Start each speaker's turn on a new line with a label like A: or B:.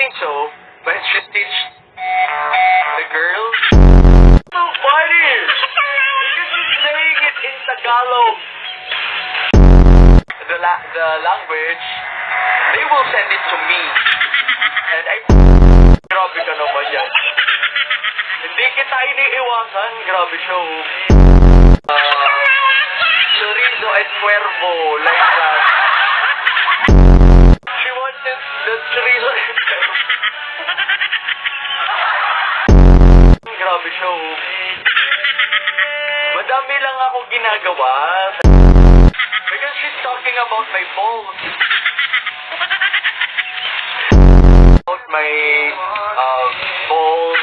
A: think so. But she teach the girl. So funny! Because she's saying it in Tagalog. The language, they will send it to me. And I... Grabe ka naman yan. Hindi kita iniiwasan. Grabe siya. Chorizo and cuervo. Like that. She wanted the chorizo and cuervo. Grabe siya. Madami lang ako ginagawa. Because she's talking about my balls. About my balls.